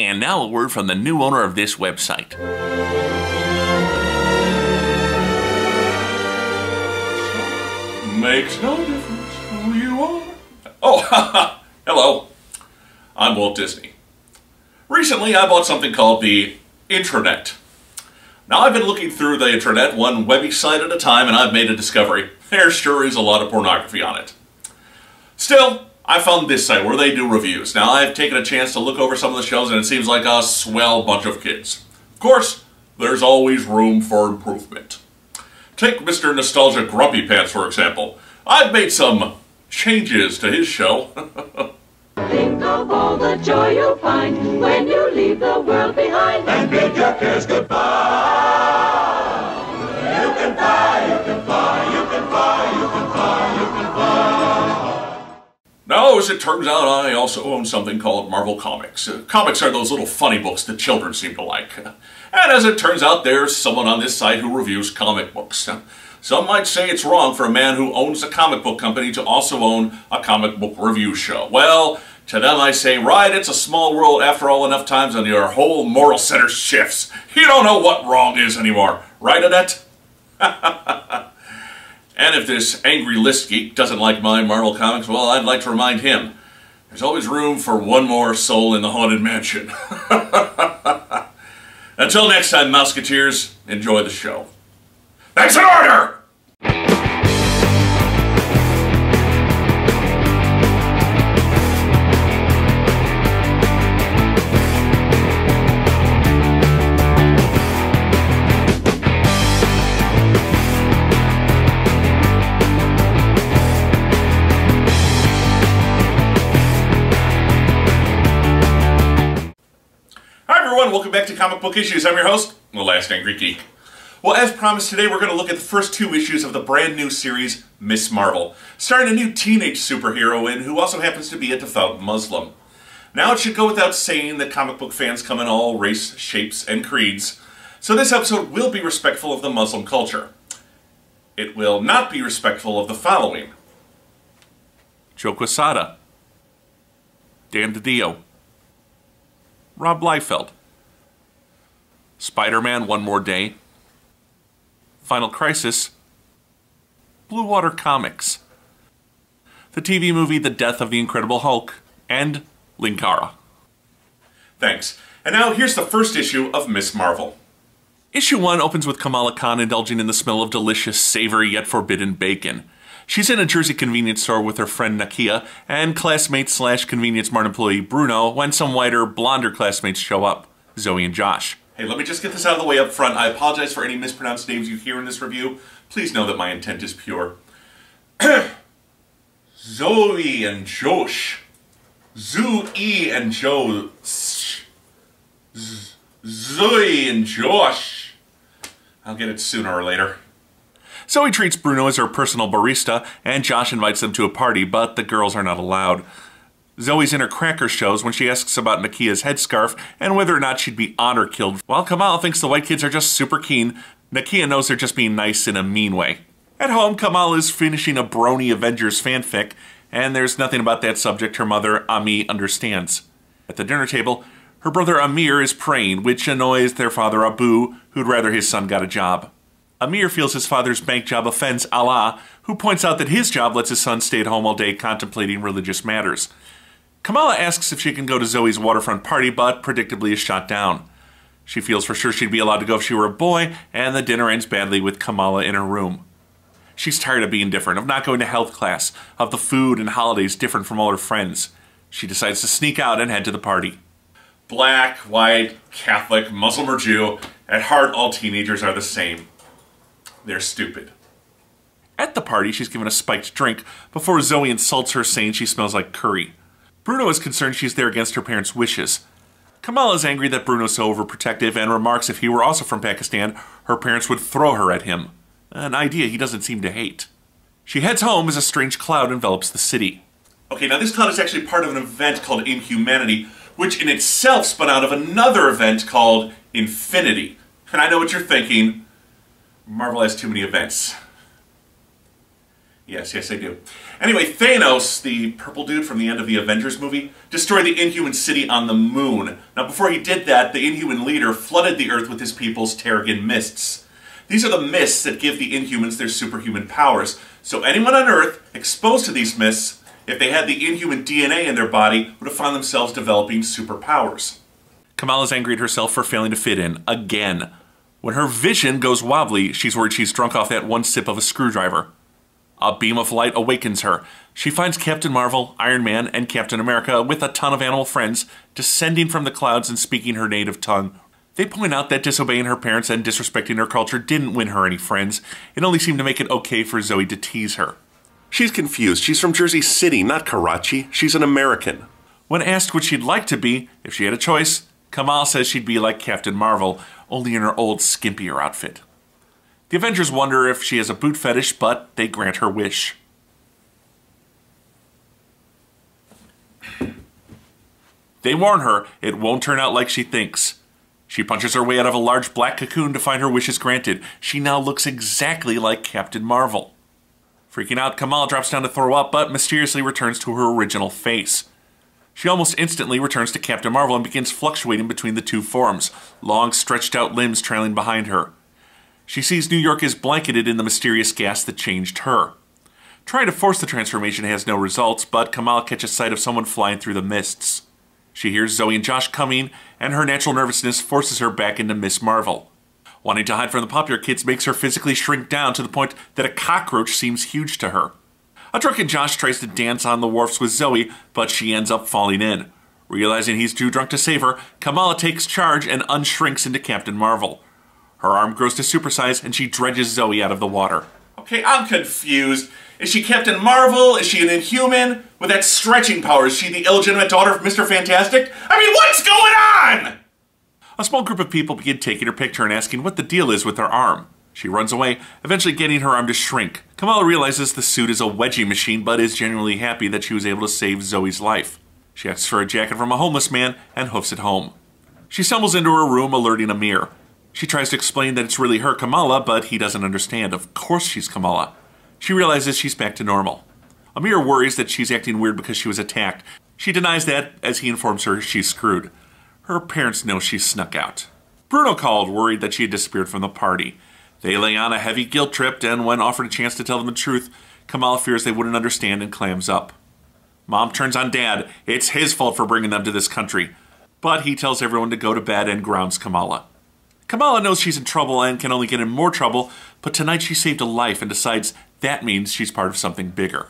And now a word from the new owner of this website. Makes no difference who you are. Oh, hello. I'm Walt Disney. Recently, I bought something called the intranet. Now, I've been looking through the intranet one webby site at a time, and I've made a discovery. There sure is a lot of pornography on it. Still, I found this site where they do reviews. Now, I've taken a chance to look over some of the shows, and it seems like a swell bunch of kids. Of course, there's always room for improvement. Take Mr. Nostalgia Grumpy Pants, for example. I've made some changes to his show. Think of all the joy you'll find when you leave the world behind and bid your cares goodbye. You can fly, you can fly, you can fly, you can fly, you can fly. Now, as it turns out, I also own something called Marvel Comics. Comics are those little funny books that children seem to like. And as it turns out, there's someone on this site who reviews comic books. Some might say it's wrong for a man who owns a comic book company to also own a comic book review show. Well, to them I say, right, it's a small world after all. Enough times and your whole moral center shifts. You don't know what wrong is anymore. Right, Annette? And if this angry list geek doesn't like my Marvel Comics, well, I'd like to remind him, there's always room for one more soul in the Haunted Mansion. Until next time, Mouseketeers, enjoy the show. That's an order! Welcome back to Comic Book Issues. I'm your host, the Last Angry Geek. Well, as promised, today we're going to look at the first 2 issues of the brand new series, Miss Marvel, starring a new teenage superheroine who also happens to be a devout Muslim. Now, it should go without saying that comic book fans come in all race, shapes, and creeds, so this episode will be respectful of the Muslim culture. It will not be respectful of the following: Joe Quesada, Dan DiDio, Rob Liefeld, Spider-Man One More Day, Final Crisis, Blue Water Comics, the TV movie The Death of the Incredible Hulk, and Linkara. Thanks. And now here's the first issue of Miss Marvel. Issue 1 opens with Kamala Khan indulging in the smell of delicious, savory yet forbidden bacon. She's in a Jersey convenience store with her friend Nakia and classmate/convenience mart employee Bruno when some whiter, blonder classmates show up, Zoe and Josh. Hey, let me just get this out of the way up front. I apologize for any mispronounced names you hear in this review. Please know that my intent is pure. Zoe and Josh. Zoe and Joe. Zoe and Josh. I'll get it sooner or later. Zoe treats Bruno as her personal barista, and Josh invites them to a party, but the girls are not allowed. Zoe's inner cracker shows when she asks about Nakia's headscarf and whether or not she'd be on or killed. While Kamala thinks the white kids are just super keen, Nakia knows they're just being nice in a mean way. At home, Kamala is finishing a brony Avengers fanfic, and there's nothing about that subject her mother, Ami, understands. At the dinner table, her brother Amir is praying, which annoys their father Abu, who'd rather his son got a job. Amir feels his father's bank job offends Allah, who points out that his job lets his son stay at home all day contemplating religious matters. Kamala asks if she can go to Zoe's waterfront party, but predictably is shot down. She feels for sure she'd be allowed to go if she were a boy, and the dinner ends badly with Kamala in her room. She's tired of being different, of not going to health class, of the food and holidays different from all her friends. She decides to sneak out and head to the party. Black, white, Catholic, Muslim or Jew, at heart all teenagers are the same. They're stupid. At the party, she's given a spiked drink before Zoe insults her, saying she smells like curry. Bruno is concerned she's there against her parents' wishes. Kamala is angry that Bruno's so overprotective and remarks if he were also from Pakistan, her parents would throw her at him. An idea he doesn't seem to hate. She heads home as a strange cloud envelops the city. Okay, now this cloud is actually part of an event called Inhumanity, which in itself spun out of another event called Infinity. And I know what you're thinking. Marvel has too many events. Yes, I do. Anyway, Thanos, the purple dude from the end of the Avengers movie, destroyed the Inhuman city on the moon. Now, before he did that, the Inhuman leader flooded the Earth with his people's Terrigen mists. These are the mists that give the Inhumans their superhuman powers. So anyone on Earth exposed to these mists, if they had the Inhuman DNA in their body, would have found themselves developing superpowers. Kamala's angry at herself for failing to fit in, again. When her vision goes wobbly, she's worried she's drunk off that one sip of a screwdriver. A beam of light awakens her. She finds Captain Marvel, Iron Man, and Captain America with a ton of animal friends descending from the clouds and speaking her native tongue. They point out that disobeying her parents and disrespecting her culture didn't win her any friends. It only seemed to make it okay for Zoe to tease her. She's confused. She's from Jersey City, not Karachi. She's an American. When asked what she'd like to be, if she had a choice, Kamala says she'd be like Captain Marvel, only in her old, skimpier outfit. The Avengers wonder if she has a boot fetish, but they grant her wish. They warn her it won't turn out like she thinks. She punches her way out of a large black cocoon to find her wishes granted. She now looks exactly like Captain Marvel. Freaking out, Kamala drops down to throw up, but mysteriously returns to her original face. She almost instantly returns to Captain Marvel and begins fluctuating between the two forms, long stretched out limbs trailing behind her. She sees New York is blanketed in the mysterious gas that changed her. Trying to force the transformation has no results, but Kamala catches sight of someone flying through the mists. She hears Zoe and Josh coming, and her natural nervousness forces her back into Miss Marvel. Wanting to hide from the popular kids makes her physically shrink down to the point that a cockroach seems huge to her. A drunken Josh tries to dance on the wharfs with Zoe, but she ends up falling in. Realizing he's too drunk to save her, Kamala takes charge and unshrinks into Captain Marvel. Her arm grows to supersize, and she dredges Zoe out of the water. Okay, I'm confused. Is she Captain Marvel? Is she an Inhuman? With that stretching power, is she the illegitimate daughter of Mr. Fantastic? I mean, what's going on? A small group of people begin taking her picture and asking what the deal is with her arm. She runs away, eventually getting her arm to shrink. Kamala realizes the suit is a wedgie machine, but is genuinely happy that she was able to save Zoe's life. She asks for a jacket from a homeless man and hoofs it home. She stumbles into her room, alerting Amir. She tries to explain that it's really her, Kamala, but he doesn't understand. Of course she's Kamala. She realizes she's back to normal. Amir worries that she's acting weird because she was attacked. She denies that as he informs her she's screwed. Her parents know she snuck out. Bruno called, worried that she had disappeared from the party. They lay on a heavy guilt trip, and when offered a chance to tell them the truth, Kamala fears they wouldn't understand and clams up. Mom turns on Dad. It's his fault for bringing them to this country. But he tells everyone to go to bed and grounds Kamala. Kamala knows she's in trouble and can only get in more trouble, but tonight she saved a life and decides that means she's part of something bigger.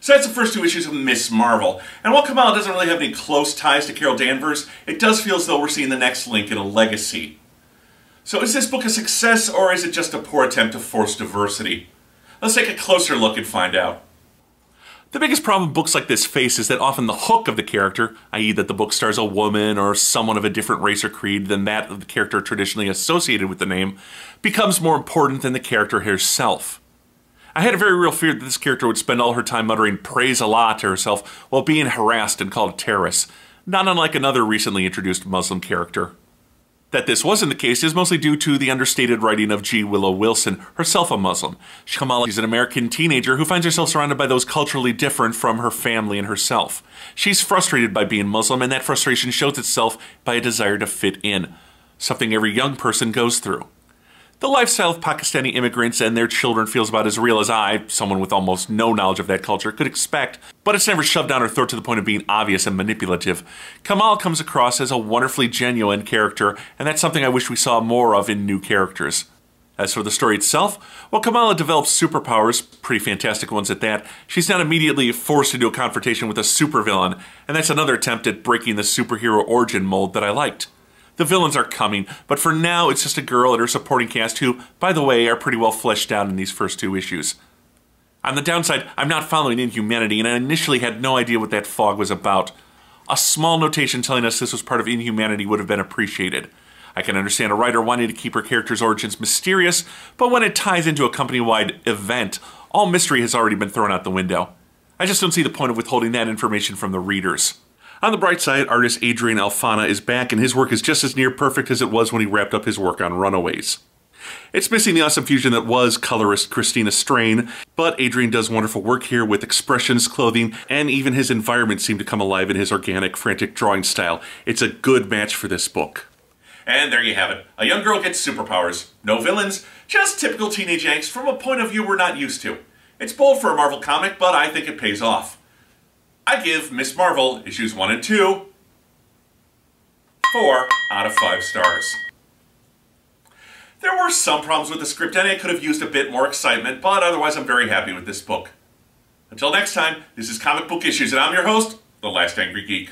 So that's the first two issues of Miss Marvel. And while Kamala doesn't really have any close ties to Carol Danvers, it does feel as though we're seeing the next link in a legacy. So is this book a success, or is it just a poor attempt to force diversity? Let's take a closer look and find out. The biggest problem books like this face is that often the hook of the character, i.e. that the book stars a woman or someone of a different race or creed than that of the character traditionally associated with the name, becomes more important than the character herself. I had a very real fear that this character would spend all her time muttering praise Allah to herself while being harassed and called a terrorist, not unlike another recently introduced Muslim character. That this wasn't the case is mostly due to the understated writing of G. Willow Wilson, herself a Muslim. Kamala is an American teenager who finds herself surrounded by those culturally different from her family and herself. She's frustrated by being Muslim, and that frustration shows itself by a desire to fit in, something every young person goes through. The lifestyle of Pakistani immigrants and their children feels about as real as I, someone with almost no knowledge of that culture, could expect, but it's never shoved down her throat to the point of being obvious and manipulative. Kamal comes across as a wonderfully genuine character, and that's something I wish we saw more of in new characters. As for the story itself, while Kamala develops superpowers, pretty fantastic ones at that, she's not immediately forced into a confrontation with a supervillain, and that's another attempt at breaking the superhero origin mold that I liked. The villains are coming, but for now it's just a girl and her supporting cast who, by the way, are pretty well fleshed out in these first two issues. On the downside, I'm not following Inhumanity, and I initially had no idea what that fog was about. A small notation telling us this was part of Inhumanity would have been appreciated. I can understand a writer wanting to keep her character's origins mysterious, but when it ties into a company-wide event, all mystery has already been thrown out the window. I just don't see the point of withholding that information from the readers. On the bright side, artist Adrian Alfana is back, and his work is just as near perfect as it was when he wrapped up his work on Runaways. It's missing the awesome fusion that was colorist Christina Strain, but Adrian does wonderful work here with expressions, clothing, and even his environment seem to come alive in his organic, frantic drawing style. It's a good match for this book. And there you have it. A young girl gets superpowers. No villains, just typical teenage angst from a point of view we're not used to. It's bold for a Marvel comic, but I think it pays off. I give Miss Marvel issues 1 and 2 4 out of 5 stars. There were some problems with the script and it could have used a bit more excitement, but otherwise I'm very happy with this book. Until next time, this is Comic Book Issues and I'm your host, The Last Angry Geek.